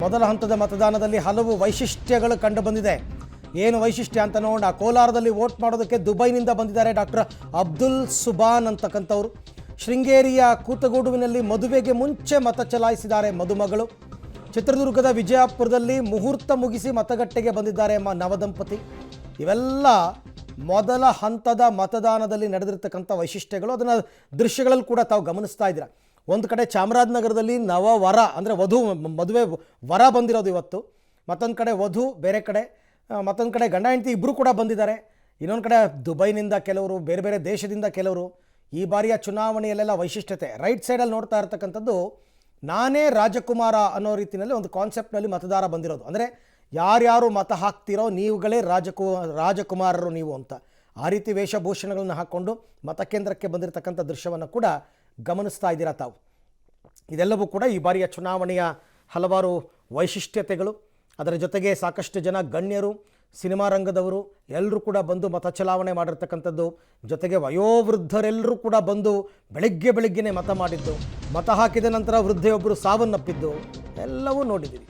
ಮೊದಲ ಹಂತದ ಮತದಾನದಲ್ಲಿ ಹಲವು ವೈಶಿಷ್ಟ್ಯಗಳು ಕಂಡು ಬಂದಿದೆ. ಏನು ವೈಶಿಷ್ಟ್ಯ ಅಂತ ನೋಡೋಣ. ಕೋಲಾರದಲ್ಲಿ ವೋಟ್ ಮಾಡೋದಕ್ಕೆ ದುಬೈನಿಂದ ಬಂದಿದ್ದಾರೆ ಡಾಕ್ಟರ್ ಅಬ್ದುಲ್ ಸುಬಾನ್ ಅಂತಕ್ಕಂಥವ್ರು. ಶೃಂಗೇರಿಯ ಕೂತಗೋಡುವಿನಲ್ಲಿ ಮದುವೆಗೆ ಮುಂಚೆ ಮತ ಚಲಾಯಿಸಿದ್ದಾರೆ ಮದುಮಗಳು. ಚಿತ್ರದುರ್ಗದ ವಿಜಯಪುರದಲ್ಲಿ ಮುಹೂರ್ತ ಮುಗಿಸಿ ಮತಗಟ್ಟೆಗೆ ಬಂದಿದ್ದಾರೆ ನವದಂಪತಿ. ಇವೆಲ್ಲ ಮೊದಲ ಹಂತದ ಮತದಾನದಲ್ಲಿ ನಡೆದಿರ್ತಕ್ಕಂಥ ವೈಶಿಷ್ಟ್ಯಗಳು. ಅದನ್ನು ದೃಶ್ಯಗಳಲ್ಲಿ ಕೂಡ ತಾವು ಗಮನಿಸ್ತಾ ಇದ್ದೀರಾ. ಒಂದು ಕಡೆ ಚಾಮರಾಜನಗರದಲ್ಲಿ ನವವರ ಅಂದರೆ ವಧು ಮದುವೆ ವರ ಬಂದಿರೋದು ಇವತ್ತು. ಮತ್ತೊಂದು ಕಡೆ ವಧು ಬೇರೆ ಕಡೆ, ಮತ್ತೊಂದು ಕಡೆ ಗಂಡ ಹೆಂಡತಿ ಇಬ್ಬರು ಕೂಡ ಬಂದಿದ್ದಾರೆ. ಇನ್ನೊಂದು ಕಡೆ ದುಬೈನಿಂದ ಕೆಲವರು, ಬೇರೆ ಬೇರೆ ದೇಶದಿಂದ ಕೆಲವರು. ಈ ಬಾರಿಯ ಚುನಾವಣೆಯಲ್ಲೆಲ್ಲ ವೈಶಿಷ್ಟ್ಯತೆ ರೈಟ್ ಸೈಡಲ್ಲಿ ನೋಡ್ತಾ ಇರ್ತಕ್ಕಂಥದ್ದು ನಾನೇ ರಾಜಕುಮಾರ ಅನ್ನೋ ರೀತಿಯಲ್ಲಿ ಒಂದು ಕಾನ್ಸೆಪ್ಟ್ನಲ್ಲಿ ಮತದಾರ ಬಂದಿರೋದು. ಅಂದರೆ ಯಾರ್ಯಾರು ಮತ ಹಾಕ್ತಿರೋ ನೀವುಗಳೇ ರಾಜಕುಮಾರರು ನೀವು ಅಂತ ಆ ರೀತಿ ವೇಷಭೂಷಣಗಳನ್ನು ಹಾಕ್ಕೊಂಡು ಮತಕೇಂದ್ರಕ್ಕೆ ಬಂದಿರತಕ್ಕಂಥ ದೃಶ್ಯವನ್ನು ಕೂಡ ಗಮನಿಸ್ತಾ ಇದ್ದೀರಾ ತಾವು. ಇದೆಲ್ಲವೂ ಕೂಡ ಈ ಬಾರಿಯ ಚುನಾವಣೆಯ ಹಲವಾರು ವೈಶಿಷ್ಟ್ಯತೆಗಳು. ಅದರ ಜೊತೆಗೆ ಸಾಕಷ್ಟು ಜನ ಗಣ್ಯರು, ಸಿನಿಮಾ ರಂಗದವರು ಎಲ್ಲರೂ ಕೂಡ ಬಂದು ಮತ ಚಲಾವಣೆ ಮಾಡಿರ್ತಕ್ಕಂಥದ್ದು. ಜೊತೆಗೆ ವಯೋವೃದ್ಧರೆಲ್ಲರೂ ಕೂಡ ಬಂದು ಬೆಳಗ್ಗೆನೇ ಮತ ಮಾಡಿದ್ದು, ಮತ ಹಾಕಿದ ನಂತರ ವೃದ್ಧೆಯೊಬ್ಬರು ಸಾವನ್ನಪ್ಪಿದ್ದು ಎಲ್ಲವೂ ನೋಡಿದ್ದೀವಿ.